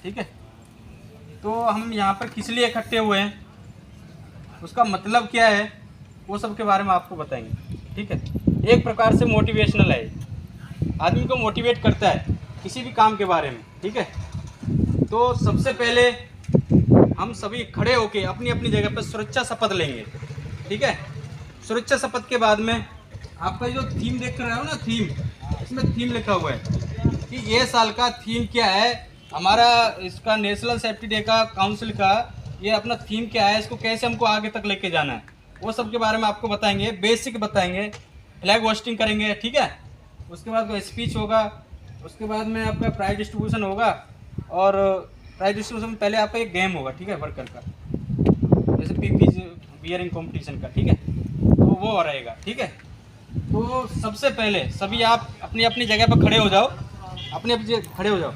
ठीक है। तो हम यहाँ पर किस लिए इकट्ठे हुए हैं, उसका मतलब क्या है, वो सब के बारे में आपको बताएंगे। ठीक है। एक प्रकार से मोटिवेशनल है, आदमी को मोटिवेट करता है किसी भी काम के बारे में। ठीक है। तो सबसे पहले हम सभी खड़े होके अपनी अपनी जगह पर सुरक्षा शपथ लेंगे। ठीक है। सुरक्षा शपथ के बाद में आपका जो थीम देख रहे हो ना, थीम, इसमें थीम लिखा हुआ है कि ये साल का थीम क्या है हमारा, इसका नेशनल सेफ्टी डे का काउंसिल का ये अपना थीम क्या है, इसको कैसे हमको आगे तक लेके जाना है, वो सब के बारे में आपको बताएंगे, बेसिक बताएंगे, फ्लैग होस्टिंग करेंगे। ठीक है। उसके बाद कोई स्पीच होगा, उसके बाद में आपका प्राइज डिस्ट्रीब्यूशन होगा, और प्राइज डिस्ट्रीब्यूशन में पहले आपका एक गेम होगा। ठीक है, वर्कर का, जैसे पीपी बियरिंग कंपटीशन का। ठीक है। तो वो रहेगा। ठीक है। तो सबसे पहले सभी आप अपनी अपनी जगह पर खड़े हो जाओ, अपने अपने खड़े हो जाओ,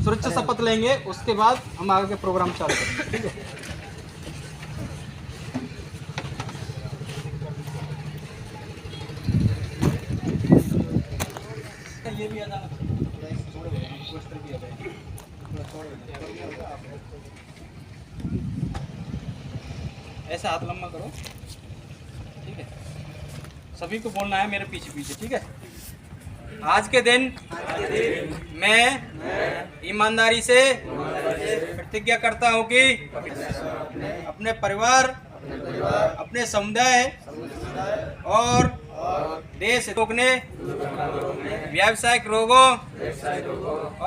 सुरक्षा शपथ लेंगे, उसके बाद हम आगे प्रोग्राम चालू करेंगे। ठीक है। ये भी आ ऐसा हाथ लंबा करो। ठीक है। सभी को बोलना है मेरे पीछे पीछे। ठीक है। आज के दिन मैं ईमानदारी से प्रतिज्ञा करता हूँ कि अपने परिवार, अपने समुदाय और देश रोकने, व्यावसायिक रोगों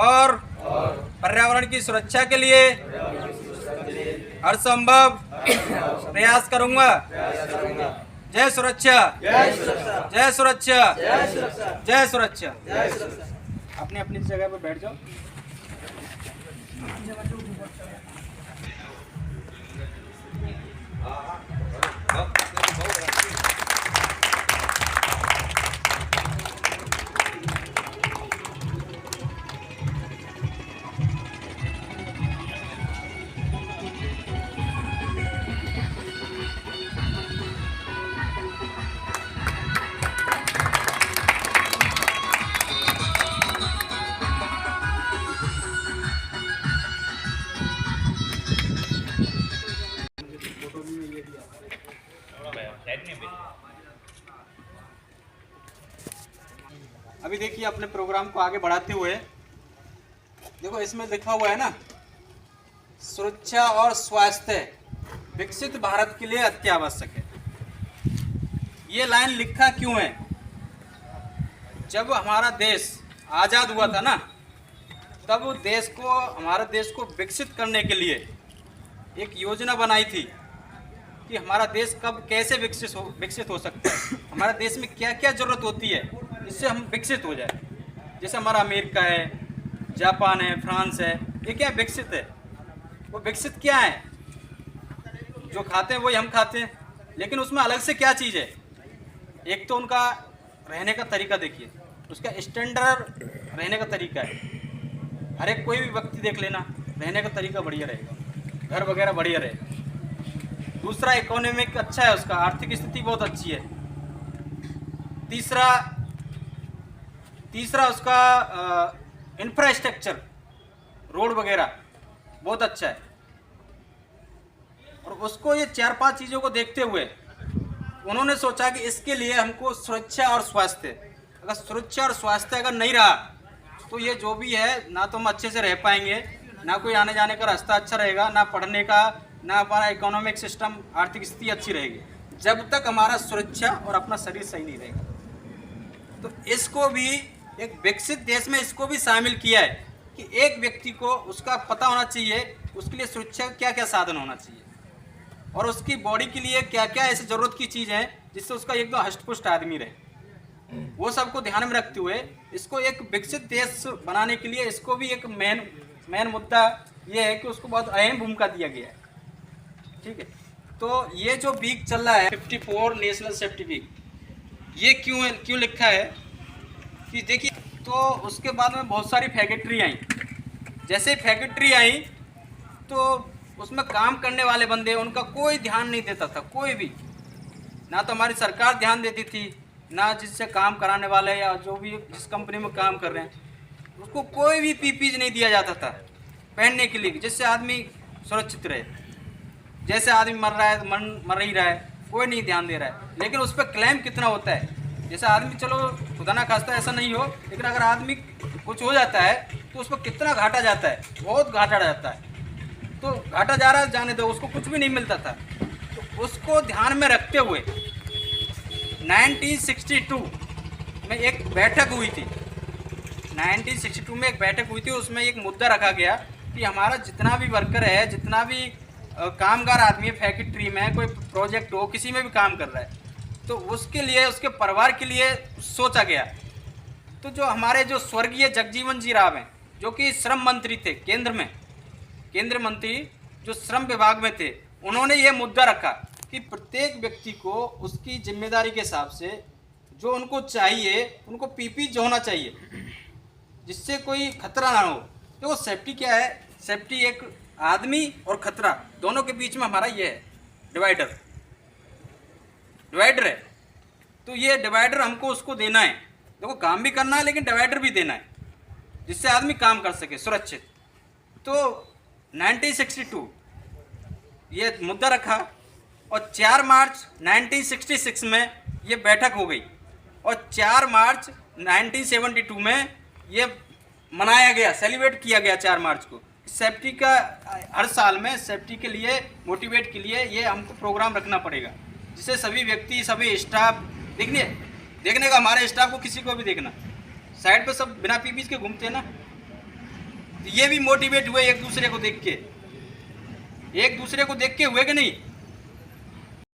और पर्यावरण की सुरक्षा के लिए हर संभव प्रयास करूंगा। जय सुरक्षा, जय सुरक्षा, जय सुरक्षा। अपनी अपनी जगह पर बैठ जाओ। अभी देखिए अपने प्रोग्राम को आगे बढ़ाते हुए, देखो इसमें लिखा हुआ है ना, सुरक्षा और स्वास्थ्य विकसित भारत के लिए अत्यावश्यक है। ये लाइन लिखा क्यों है? जब हमारा देश आज़ाद हुआ था ना, तब हमारे देश को विकसित करने के लिए एक योजना बनाई थी कि हमारा देश कब कैसे विकसित हो सकता है, हमारे देश में क्या क्या ज़रूरत होती है इससे हम विकसित हो जाए। जैसे हमारा अमेरिका है, जापान है, फ्रांस है, ये क्या विकसित है? वो विकसित क्या है? जो खाते हैं वही हम खाते हैं, लेकिन उसमें अलग से क्या चीज़ है? एक तो उनका रहने का तरीका देखिए, उसका स्टैंडर्ड रहने का तरीका है। हर एक कोई भी व्यक्ति देख लेना, रहने का तरीका बढ़िया रहेगा, घर वगैरह बढ़िया रहेगा। दूसरा, इकोनॉमिक अच्छा है, उसका आर्थिक स्थिति बहुत अच्छी है। तीसरा उसका इंफ्रास्ट्रक्चर, रोड वगैरह बहुत अच्छा है। और उसको ये 4-5 चीज़ों को देखते हुए उन्होंने सोचा कि इसके लिए हमको सुरक्षा और स्वास्थ्य, अगर सुरक्षा और स्वास्थ्य अगर नहीं रहा तो ये जो भी है ना तो हम अच्छे से रह पाएंगे, ना कोई आने जाने का रास्ता अच्छा रहेगा, ना पढ़ने का, ना हमारा इकोनॉमिक सिस्टम, आर्थिक स्थिति अच्छी रहेगी, जब तक हमारा सुरक्षा और अपना शरीर सही नहीं रहेगा। तो इसको भी एक विकसित देश में इसको भी शामिल किया है कि एक व्यक्ति को उसका पता होना चाहिए उसके लिए सुरक्षा क्या क्या साधन होना चाहिए, और उसकी बॉडी के लिए क्या क्या ऐसी ज़रूरत की चीज़ है जिससे उसका एकदम हष्ट-पुष्ट आदमी रहे। वो सबको ध्यान में रखते हुए इसको एक विकसित देश बनाने के लिए इसको भी एक मेन मुद्दा ये है कि उसको बहुत अहम भूमिका दिया गया है। ठीक है। तो ये जो वीक चल रहा है 54 नेशनल सेफ्टी वीक, ये क्यों लिखा है कि देखिए, तो उसके बाद में बहुत सारी फैक्ट्री आई। जैसे फैक्ट्री आई तो उसमें काम करने वाले बंदे, उनका कोई ध्यान नहीं देता था, कोई भी, ना तो हमारी सरकार ध्यान देती थी, ना जिससे काम कराने वाले या जो भी जिस कंपनी में काम कर रहे हैं उसको कोई भी पीपीज नहीं दिया जाता था। पहनने के लिए, जिससे आदमी सुरक्षित रहे। जैसे आदमी मर रहा है, मर ही रहा है, कोई नहीं ध्यान दे रहा है, लेकिन उस पर क्लेम कितना होता है। जैसे आदमी, चलो खुदा ना खास्ता ऐसा नहीं हो, लेकिन अगर आदमी कुछ हो जाता है तो उस पर कितना घाटा जाता है, बहुत घाटा जाता है। तो घाटा जा रहा है, जाने दो, उसको कुछ भी नहीं मिलता था। तो उसको ध्यान में रखते हुए 1962 में एक बैठक हुई थी। 1962 में एक बैठक हुई थी, उसमें एक मुद्दा रखा गया कि हमारा जितना भी वर्कर है, जितना भी कामगार आदमी है, फैक्ट्री में कोई प्रोजेक्ट हो, किसी में भी काम कर रहा है, तो उसके लिए, उसके परिवार के लिए सोचा गया। तो जो हमारे जो स्वर्गीय जगजीवन जी राव हैं, जो कि श्रम मंत्री थे केंद्र में, केंद्र मंत्री जो श्रम विभाग में थे, उन्होंने ये मुद्दा रखा कि प्रत्येक व्यक्ति को उसकी जिम्मेदारी के हिसाब से जो उनको चाहिए, उनको पीपी जो होना चाहिए, जिससे कोई खतरा ना हो। देखो सेफ्टी क्या है, सेफ्टी एक आदमी और खतरा दोनों के बीच में हमारा ये है डिवाइडर है। तो ये डिवाइडर हमको उसको देना है। देखो काम भी करना है, लेकिन डिवाइडर भी देना है, जिससे आदमी काम कर सके सुरक्षित। तो 1962 ये मुद्दा रखा और 4 मार्च 1966 में ये बैठक हो गई और 4 मार्च 1972 में ये मनाया गया, सेलिब्रेट किया गया 4 मार्च को। सेफ्टी का हर साल में सेफ्टी के लिए, मोटिवेट के लिए ये हमको प्रोग्राम रखना पड़ेगा, जिससे सभी व्यक्ति, सभी स्टाफ देखने का, हमारे स्टाफ को किसी को भी देखना, साइड पे सब बिना पीपी के घूमते हैं ना, तो ये भी मोटिवेट हुए एक दूसरे को देख के हुए कि नहीं।